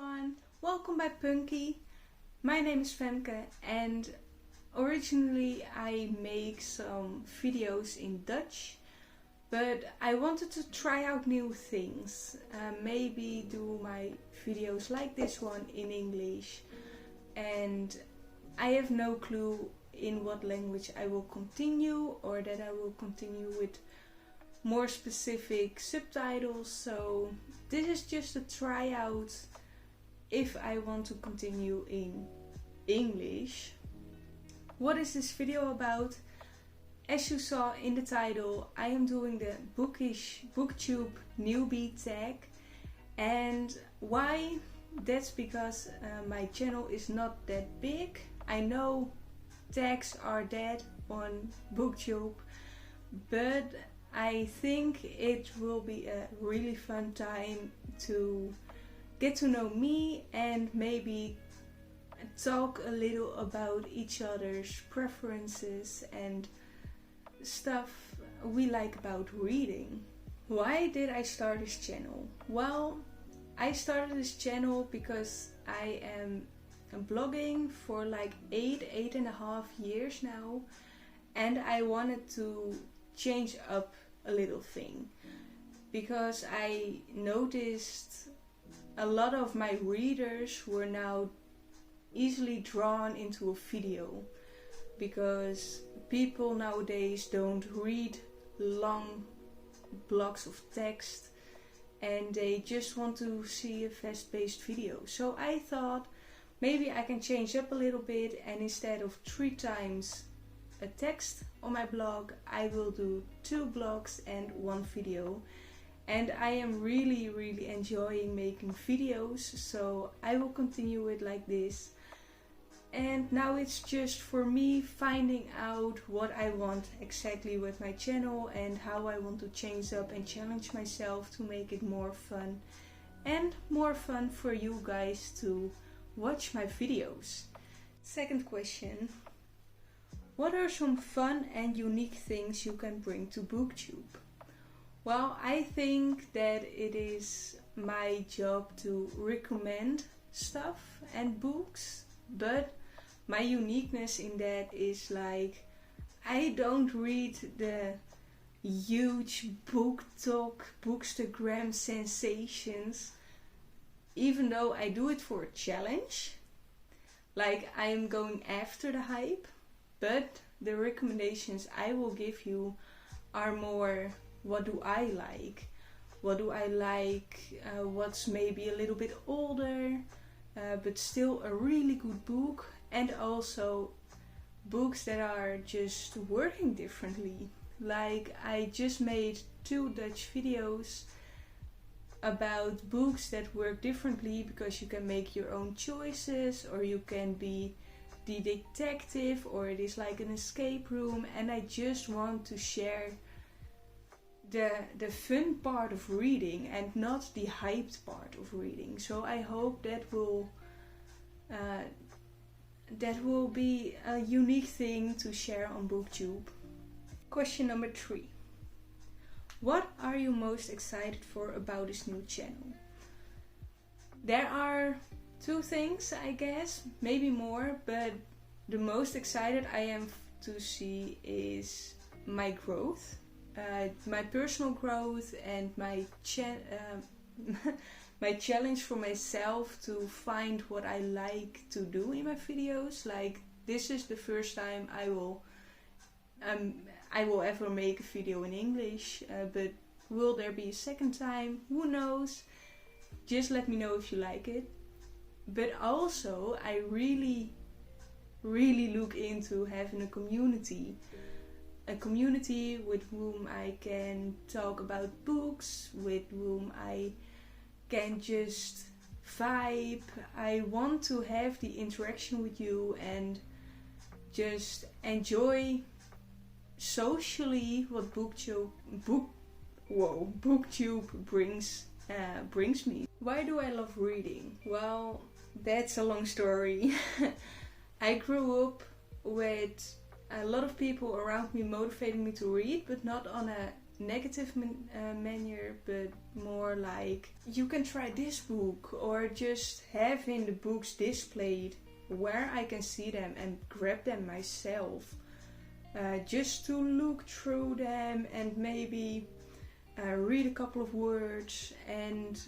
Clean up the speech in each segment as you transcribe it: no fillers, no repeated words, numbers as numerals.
everyone, welcome back Punky. My name is Femke and originally I make some videos in Dutch, but I wanted to try out new things. Maybe do my videos like this one in English, and I have no clue in what language I will continue, or that I will continue with more specific subtitles. So this is just a tryout if I want to continue in English. What is this video about? As you saw in the title, I am doing the Booktube newbie tag. And why? That's because my channel is not that big. I know tags are dead on Booktube, but I think it will be a really fun time to get to know me and maybe talk a little about each other's preferences and stuff we like about reading. Why did I start this channel? Well, I started this channel because I am blogging for like 8.5 years now, and I wanted to change up a little thing because I noticed a lot of my readers were now easily drawn into a video, because people nowadays don't read long blocks of text and they just want to see a fast-paced video. So I thought maybe I can change up a little bit, and instead of 3 times a text on my blog, I will do 2 blogs and 1 video. And I am really enjoying making videos, so I will continue it like this. And now it's just for me finding out what I want exactly with my channel and how I want to change up and challenge myself to make it more fun, and more fun for you guys to watch my videos. Second question: what are some fun and unique things you can bring to Booktube? Well, I think that it is my job to recommend stuff and books, but my uniqueness in that is like, I don't read the huge book talk, bookstagram sensations, even though I do it for a challenge. Like, I am going after the hype, but the recommendations I will give you are more, what do I like? What do I like? What's maybe a little bit older, but still a really good book. And also books that are just working differently. Like, I just made 2 Dutch videos about books that work differently, because you can make your own choices, or you can be the detective, or it is like an escape room. And I just want to share the fun part of reading and not the hyped part of reading. So I hope that will be a unique thing to share on Booktube. Question number 3. What are you most excited for about this new channel? There are 2 things, I guess, maybe more, but the most excited I am to see is my growth. My personal growth and my my challenge for myself to find what I like to do in my videos. Like, this is the first time I will ever make a video in English, but will there be a second time? Who knows? Just let me know if you like it. But also, I really look into having a community with whom I can talk about books, with whom I can just vibe. I want to have the interaction with you and just enjoy socially what Booktube brings me. Why do I love reading? Well, that's a long story. I grew up with a lot of people around me motivating me to read, but not on a negative manner, but more like you can try this book, or just having the books displayed where I can see them and grab them myself, just to look through them and maybe read a couple of words. And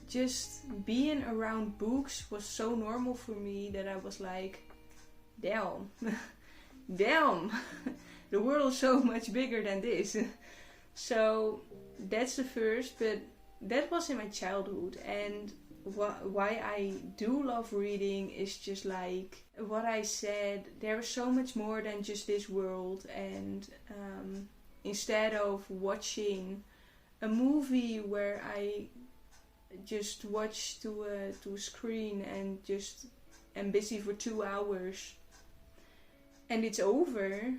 just being around books was so normal for me that I was like, damn, damn, the world is so much bigger than this. So that's the first, but that was in my childhood. And why I do love reading is just like what I said, there is so much more than just this world. And instead of watching a movie where I just watch to a screen and just am busy for 2 hours and it's over,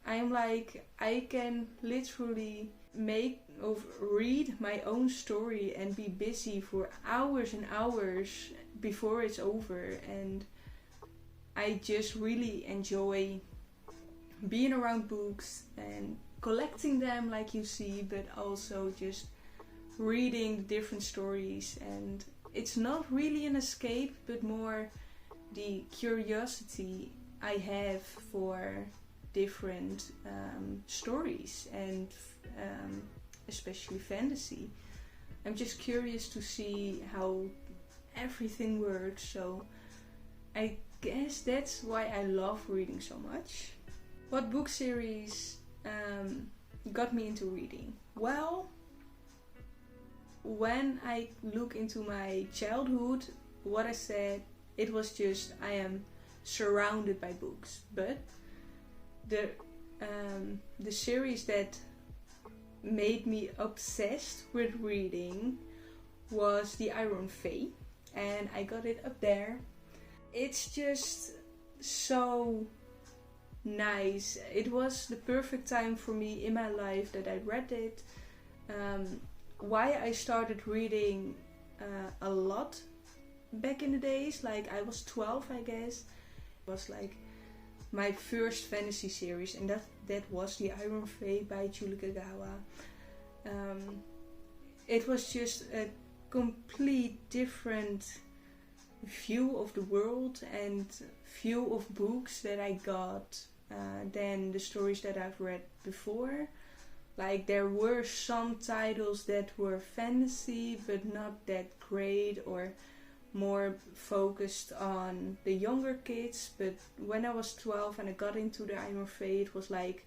I'm like, I can literally read my own story and be busy for hours and hours before it's over. And I just really enjoy being around books and collecting them like you see, but also just reading the different stories. And it's not really an escape, but more the curiosity I have for different stories, and especially fantasy. I'm just curious to see how everything works. So I guess that's why I love reading so much. What book series got me into reading? Well, when I look into my childhood, what I said, it was just I am surrounded by books. But the series that made me obsessed with reading was The Iron Fae, and I got it up there. It's just so nice. It was the perfect time for me in my life that I read it. Why I started reading a lot back in the days, like I was 12 I guess, it was like my first fantasy series, and that was The Iron Fae by Julie Kagawa. It was just a complete different view of the world and view of books that I got than the stories that I've read before. Like, there were some titles that were fantasy but not that great, or more focused on the younger kids. But when I was 12 and I got into The Iron Fae, it was like,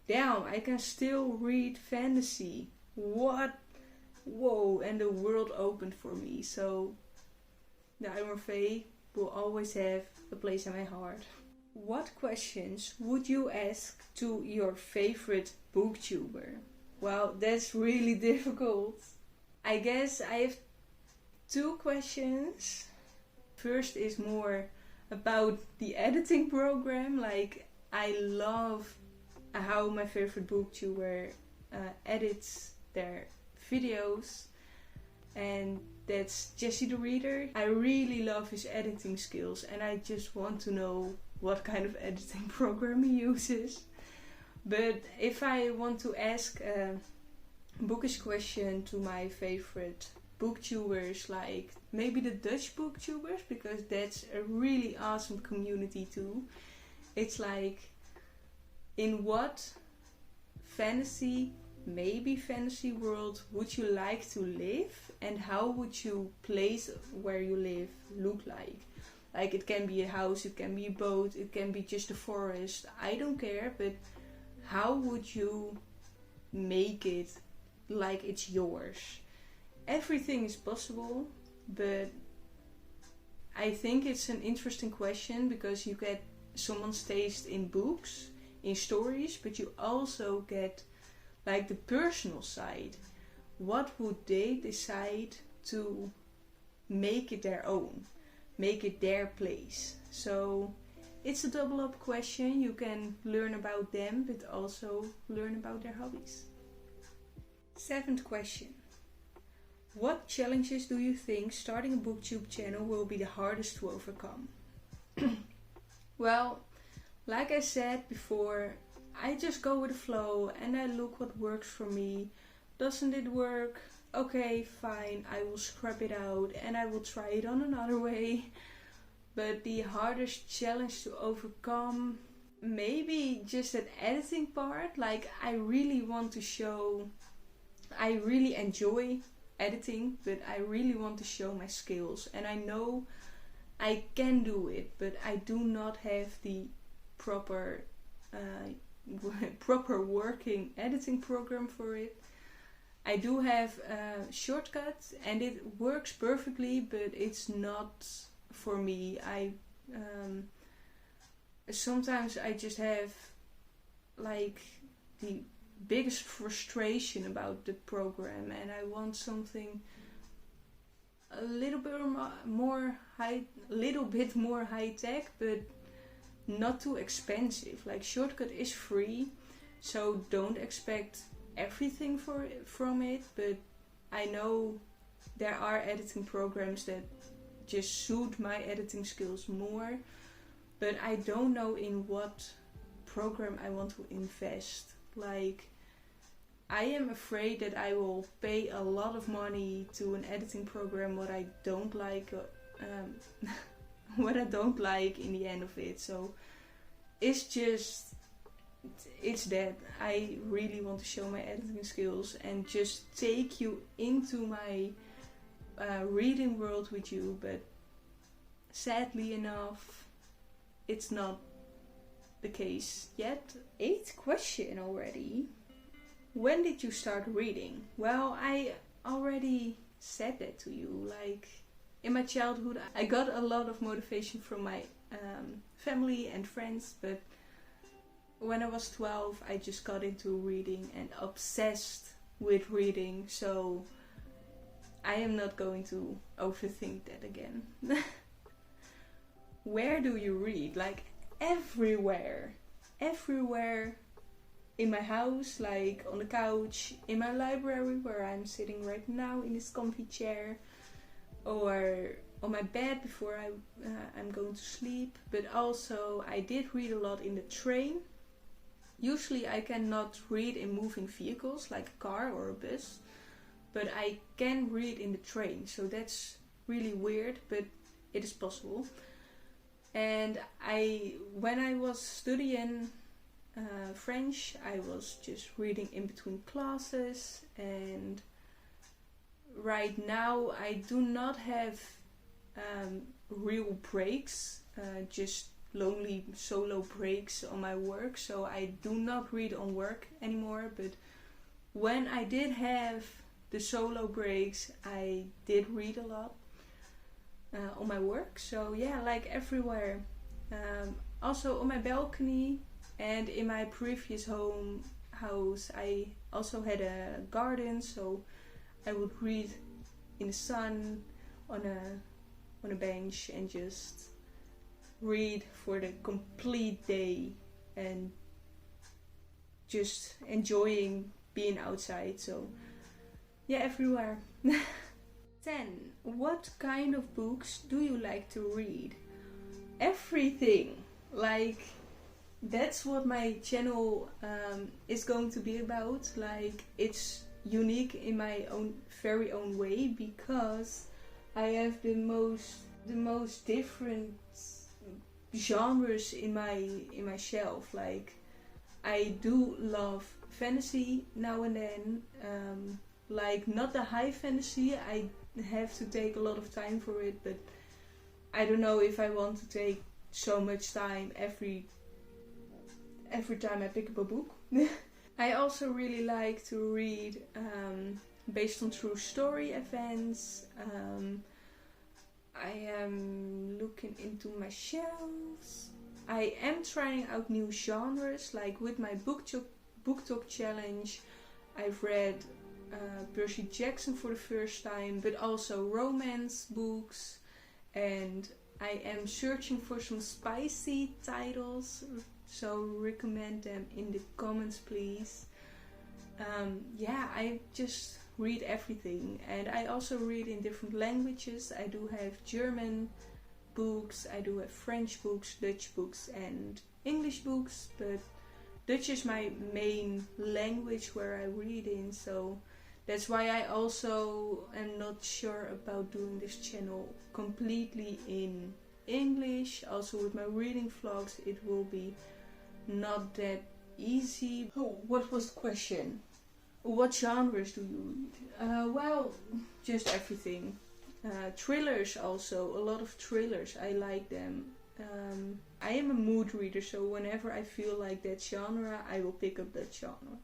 damn, I can still read fantasy. What? Whoa. And the world opened for me. So The Iron Fae will always have a place in my heart. What questions would you ask to your favorite booktuber? Well, that's really difficult. I guess I have 2 questions. First is more about the editing program. Like, I love how my favorite booktuber edits their videos, and that's Jesse the Reader. I really love his editing skills, and I just want to know what kind of editing program he uses. But if I want to ask a bookish question to my favorite booktubers, like maybe the Dutch booktubers, because that's a really awesome community too. It's like, in what fantasy, maybe fantasy world would you like to live, and how would you place where you live look like? Like, it can be a house, it can be a boat, it can be just a forest, I don't care, but how would you make it like it's yours? Everything is possible, but I think it's an interesting question, because you get someone's taste in books, in stories, but you also get like the personal side. What would they decide to make it their own? Make it their place? So it's a double up question. You can learn about them, but also learn about their hobbies. 7th question. What challenges do you think starting a booktube channel will be the hardest to overcome? Well, like I said before, I just go with the flow and I look what works for me. Doesn't it work? Okay, fine, I will scrap it out and I will try it on another way. But the hardest challenge to overcome, maybe just that editing part. Like, I really want to show, I really enjoy editing, but I really want to show my skills. And I know I can do it, but I do not have the proper proper working editing program for it. I do have shortcuts and it works perfectly, but it's not for me. I sometimes I just have like the biggest frustration about the program, and I want something a little bit more high tech, but not too expensive. Like, Shortcut is free, so don't expect everything from it, but I know there are editing programs that just suit my editing skills more, but I don't know in what program I want to invest. Like, I am afraid that I will pay a lot of money to an editing program what I don't like what I don't like in the end of it. So it's that I really want to show my editing skills and just take you into my reading world with you, but sadly enough it's not the case yet. 8th question already. When did you start reading? Well, I already said that to you. Like, in my childhood I got a lot of motivation from my family and friends, but when I was 12 I just got into reading and obsessed with reading, so I am not going to overthink that again. Where do you read? Like, everywhere in my house, like on the couch, in my library where I'm sitting right now in this comfy chair, or on my bed before I'm going to sleep. But also I did read a lot in the train. Usually I cannot read in moving vehicles like a car or a bus, but I can read in the train, so that's really weird, but it is possible. And when I was studying French, I was just reading in between classes, and right now I do not have real breaks, just lonely solo breaks on my work, so I do not read on work anymore. But when I did have the solo breaks, I did read a lot on my work. So yeah, like everywhere. Also on my balcony, and in my previous house I also had a garden, so I would read in the sun on a bench and just read for the complete day and just enjoying being outside. So yeah, everywhere. 10. What kind of books do you like to read? Everything. Like, that's what my channel is going to be about. Like, it's unique in my very own way, because I have the most different genres in my shelf. Like, I do love fantasy now and then, like not the high fantasy. I have to take a lot of time for it, but I don't know if I want to take so much time every time I pick up a book. I also really like to read based on true story events. I am looking into my shelves. I am trying out new genres, like with my book talk challenge. I've read Percy Jackson for the first time, but also romance books, and I am searching for some spicy titles, so recommend them in the comments please. Yeah, I just read everything, and I also read in different languages. I do have German books, I do have French books, Dutch books and English books, but Dutch is my main language where I read in, so that's why I also am not sure about doing this channel completely in English. Also with my reading vlogs it will be not that easy. Oh, what was the question? What genres do you read? Well, just everything. Thrillers also, a lot of thrillers, I like them. I am a mood reader, so whenever I feel like that genre, I will pick up that genre.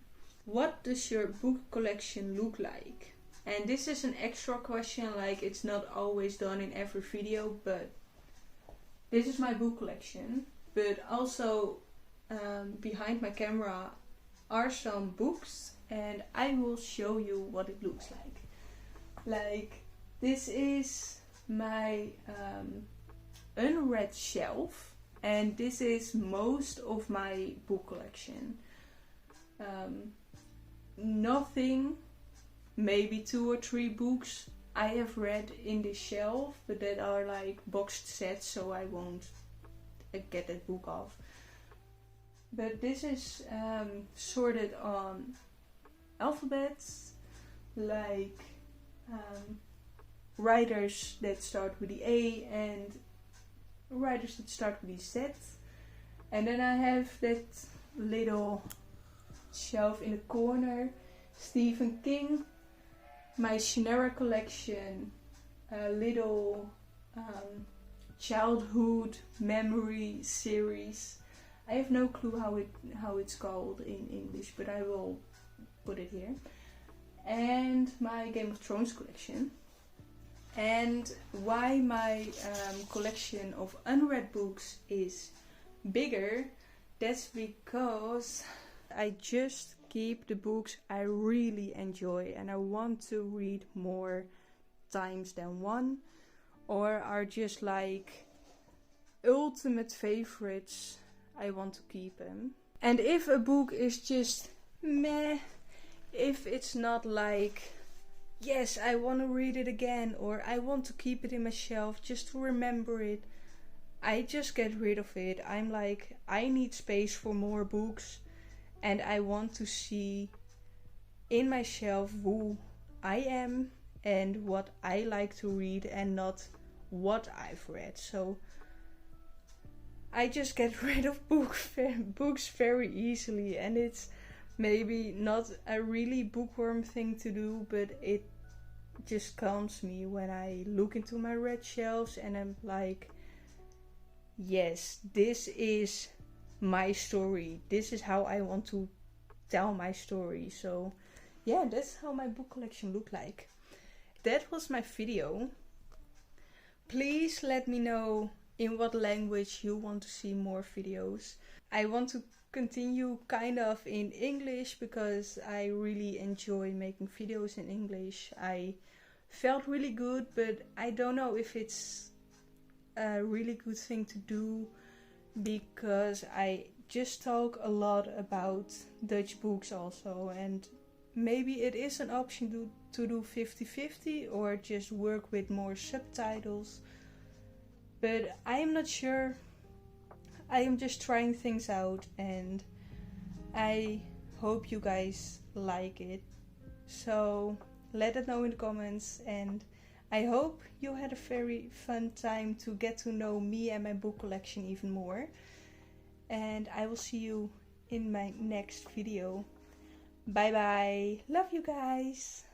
What does your book collection look like? And this is an extra question, like it's not always done in every video, but this is my book collection. But also behind my camera are some books, and I will show you what it looks like. Like, this is my unread shelf, and this is most of my book collection. Nothing, maybe 2 or 3 books I have read in this shelf, but that are like boxed sets, so I won't get that book off. But this is sorted on alphabets, like writers that start with the A and writers that start with the Z. And then I have that little shelf in the corner, Stephen King, my Shannara collection, a little childhood memory series. I have no clue how it's called in English, but I will put it here. And my Game of Thrones collection. And why my collection of unread books is bigger, that's because I just keep the books I really enjoy and I want to read more times than one, or are just like ultimate favorites. I want to keep them. And if a book is just meh, if it's not like, yes, I want to read it again, or I want to keep it in my shelf just to remember it, I just get rid of it. I'm like, I need space for more books, and I want to see in my shelf who I am and what I like to read, and not what I've read. So I just get rid of books very easily, and it's maybe not a really bookworm thing to do, but it just calms me when I look into my read shelves and I'm like, yes, this is my story. This is how I want to tell my story. So yeah, that's how my book collection look like. That was my video. Please let me know in what language you want to see more videos. I want to continue kind of in English because I really enjoy making videos in English. I felt really good, but I don't know if it's a really good thing to do, because I just talk a lot about Dutch books also, and maybe it is an option to do 50-50 or just work with more subtitles, but I am not sure. I am just trying things out, and I hope you guys like it. So let it know in the comments, and I hope you had a very fun time to get to know me and my book collection even more. And I will see you in my next video. Bye bye. Love you guys.